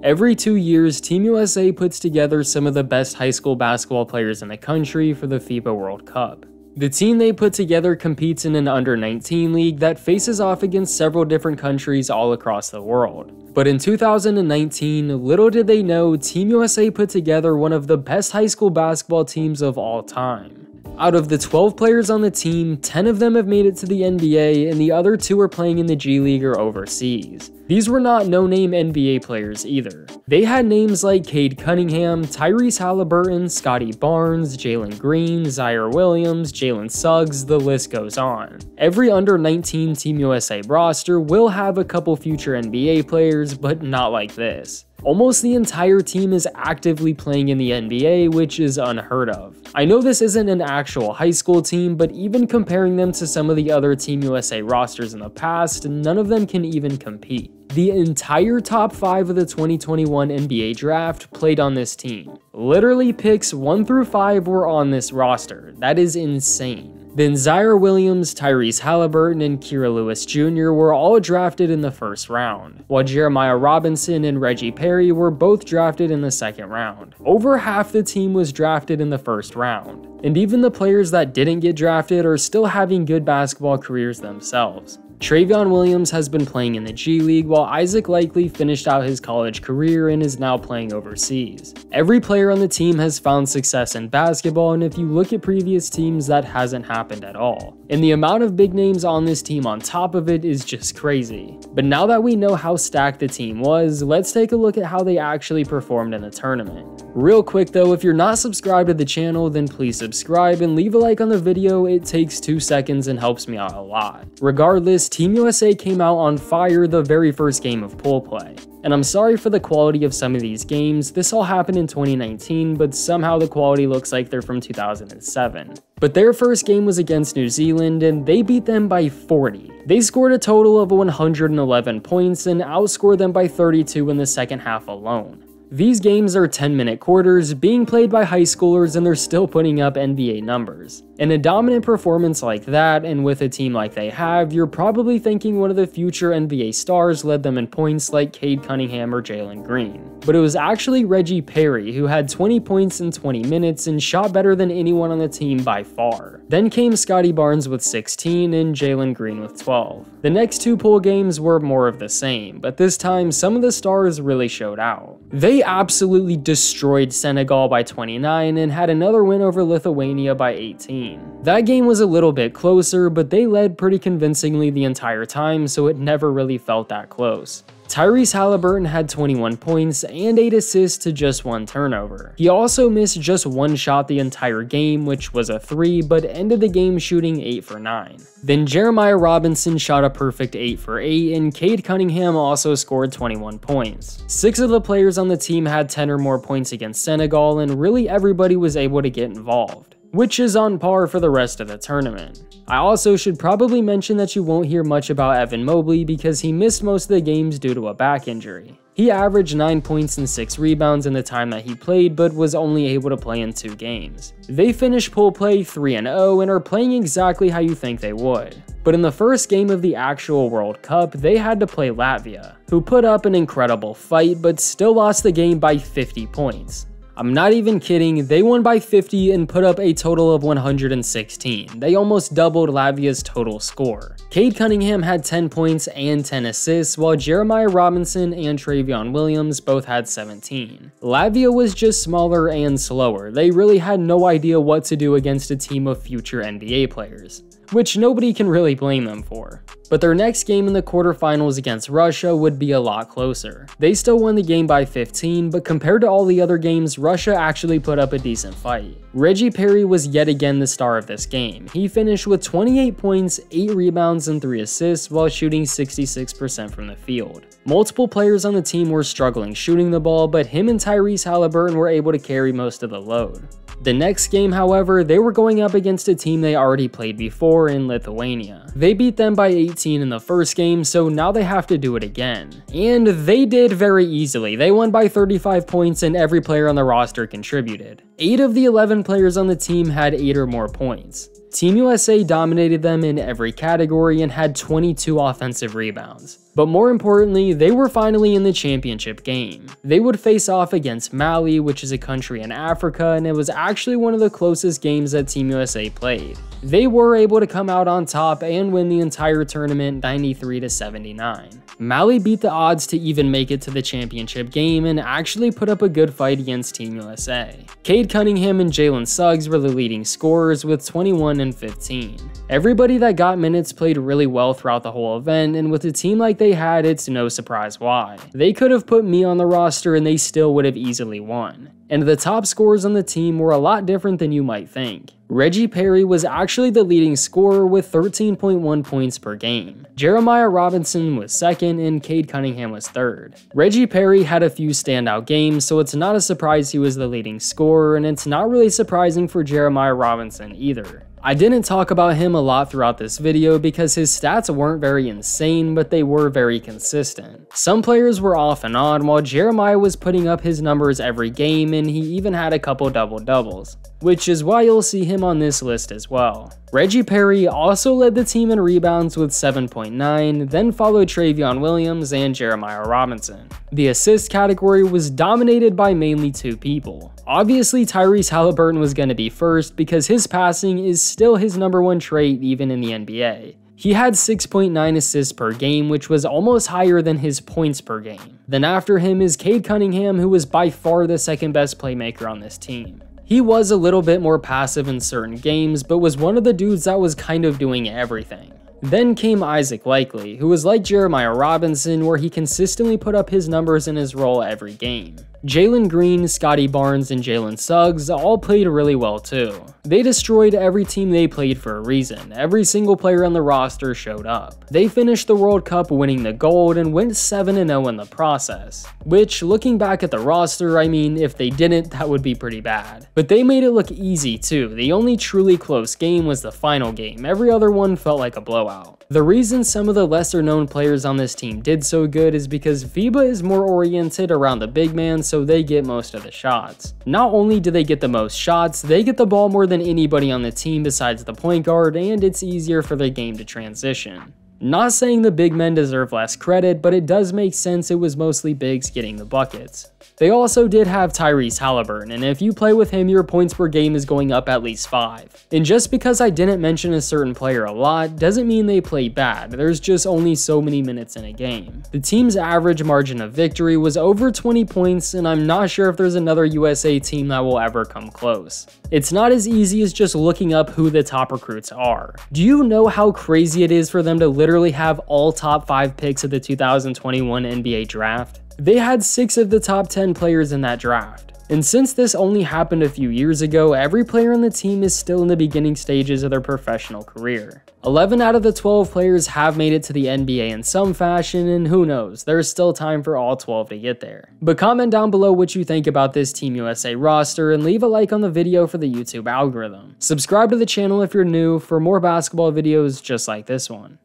Every 2 years, Team USA puts together some of the best high school basketball players in the country for the FIBA World Cup. The team they put together competes in an under-19 league that faces off against several different countries all across the world. But in 2019, little did they know, Team USA put together one of the best high school basketball teams of all time. Out of the 12 players on the team, 10 of them have made it to the NBA, and the other 2 are playing in the G League or overseas. These were not no-name NBA players either. They had names like Cade Cunningham, Tyrese Halliburton, Scottie Barnes, Jalen Green, Zaire Williams, Jalen Suggs, the list goes on. Every under-19 Team USA roster will have a couple future NBA players, but not like this. Almost the entire team is actively playing in the NBA, which is unheard of. I know this isn't an actual high school team, but even comparing them to some of the other Team USA rosters in the past, none of them can even compete. The entire top 5 of the 2021 NBA draft played on this team. Literally picks 1 through 5 were on this roster. That is insane. Then Zaire Williams, Tyrese Halliburton, and Kira Lewis Jr. were all drafted in the first round, while Jeremiah Robinson and Reggie Perry were both drafted in the second round. Over half the team was drafted in the first round, and even the players that didn't get drafted are still having good basketball careers themselves. Travion Williams has been playing in the G League, while Isaac Likely finished out his college career and is now playing overseas. Every player on the team has found success in basketball, and if you look at previous teams, that hasn't happened at all. And the amount of big names on this team on top of it is just crazy. But now that we know how stacked the team was, let's take a look at how they actually performed in the tournament. Real quick though, if you're not subscribed to the channel, then please subscribe and leave a like on the video. It takes 2 seconds and helps me out a lot. Regardless, Team USA came out on fire the very first game of pool play. And I'm sorry for the quality of some of these games. This all happened in 2019, but somehow the quality looks like they're from 2007. But their first game was against New Zealand, and they beat them by 40. They scored a total of 111 points and outscored them by 32 in the second half alone. These games are 10-minute quarters, being played by high schoolers, and they're still putting up NBA numbers. In a dominant performance like that, and with a team like they have, you're probably thinking one of the future NBA stars led them in points like Cade Cunningham or Jalen Green. But it was actually Reggie Perry who had 20 points in 20 minutes and shot better than anyone on the team by far. Then came Scottie Barnes with 16 and Jalen Green with 12. The next 2 pool games were more of the same, but this time some of the stars really showed out. They absolutely destroyed Senegal by 29 and had another win over Lithuania by 18. That game was a little bit closer, but they led pretty convincingly the entire time, so it never really felt that close. Tyrese Halliburton had 21 points and 8 assists to just 1 turnover. He also missed just 1 shot the entire game, which was a 3, but ended the game shooting 8 for 9. Then Jeremiah Robinson shot a perfect 8 for 8, and Cade Cunningham also scored 21 points. 6 of the players on the team had 10 or more points against Senegal, and really everybody was able to get involved, which is on par for the rest of the tournament. I also should probably mention that you won't hear much about Evan Mobley because he missed most of the games due to a back injury. He averaged 9 points and 6 rebounds in the time that he played, but was only able to play in 2 games. They finished pool play 3-0 and are playing exactly how you think they would. But in the first game of the actual World Cup, they had to play Latvia, who put up an incredible fight but still lost the game by 50 points. I'm not even kidding, they won by 50 and put up a total of 116. They almost doubled Latvia's total score. Cade Cunningham had 10 points and 10 assists, while Jeremiah Robinson and Travion Williams both had 17. Latvia was just smaller and slower. They really had no idea what to do against a team of future NBA players, which nobody can really blame them for. But their next game in the quarterfinals against Russia would be a lot closer. They still won the game by 15, but compared to all the other games, Russia actually put up a decent fight. Reggie Perry was yet again the star of this game. He finished with 28 points, 8 rebounds, and 3 assists while shooting 66% from the field. Multiple players on the team were struggling shooting the ball, but him and Tyrese Halliburton were able to carry most of the load. The next game, however, they were going up against a team they already played before in Lithuania. They beat them by 18 in the first game, so now they have to do it again. And they did very easily. They won by 35 points and every player on the roster contributed. 8 of the 11 players on the team had 8 or more points. Team USA dominated them in every category and had 22 offensive rebounds. But more importantly, they were finally in the championship game. They would face off against Mali, which is a country in Africa, and it was actually one of the closest games that Team USA played. They were able to come out on top and win the entire tournament 93-79. Mali beat the odds to even make it to the championship game and actually put up a good fight against Team USA. Cade Cunningham and Jalen Suggs were the leading scorers with 21 and 15. Everybody that got minutes played really well throughout the whole event, and with a team like they had, it's no surprise why. They could have put me on the roster and they still would have easily won. And the top scorers on the team were a lot different than you might think. Reggie Perry was actually the leading scorer with 13.1 points per game. Jeremiah Robinson was second and Cade Cunningham was third. Reggie Perry had a few standout games, so it's not a surprise he was the leading scorer, and it's not really surprising for Jeremiah Robinson either. I didn't talk about him a lot throughout this video because his stats weren't very insane, but they were very consistent. Some players were off and on, while Jeremiah was putting up his numbers every game, and he even had a couple double-doubles, which is why you'll see him on this list as well. Reggie Perry also led the team in rebounds with 7.9, then followed Travion Williams and Jeremiah Robinson. The assist category was dominated by mainly two people. Obviously, Tyrese Halliburton was going to be first because his passing is still his #1 trait even in the NBA. He had 6.9 assists per game, which was almost higher than his points per game. Then after him is Cade Cunningham, who was by far the second best playmaker on this team. He was a little bit more passive in certain games, but was one of the dudes that was kind of doing everything. Then came Isaac Likely, who was like Jeremiah Robinson, where he consistently put up his numbers in his role every game. Jalen Green, Scotty Barnes, and Jalen Suggs all played really well too. They destroyed every team they played for a reason. Every single player on the roster showed up. They finished the World Cup winning the gold and went 7-0 in the process. Which, looking back at the roster, I mean, if they didn't, that would be pretty bad. But they made it look easy too. The only truly close game was the final game. Every other one felt like a blowout. The reason some of the lesser known players on this team did so good is because FIBA is more oriented around the big man, so they get most of the shots. Not only do they get the most shots, they get the ball more than anybody on the team besides the point guard, and it's easier for their game to transition. Not saying the big men deserve less credit, but it does make sense it was mostly bigs getting the buckets. They also did have Tyrese Halliburton, and if you play with him, your points per game is going up at least 5. And just because I didn't mention a certain player a lot, doesn't mean they play bad, there's just only so many minutes in a game. The team's average margin of victory was over 20 points, and I'm not sure if there's another USA team that will ever come close. It's not as easy as just looking up who the top recruits are. Do you know how crazy it is for them to literally have all top 5 picks of the 2021 NBA draft? They had 6 of the top 10 players in that draft. And since this only happened a few years ago, every player on the team is still in the beginning stages of their professional career. 11 out of the 12 players have made it to the NBA in some fashion, and who knows, there's still time for all 12 to get there. But comment down below what you think about this Team USA roster, and leave a like on the video for the YouTube algorithm. Subscribe to the channel if you're new for more basketball videos just like this one.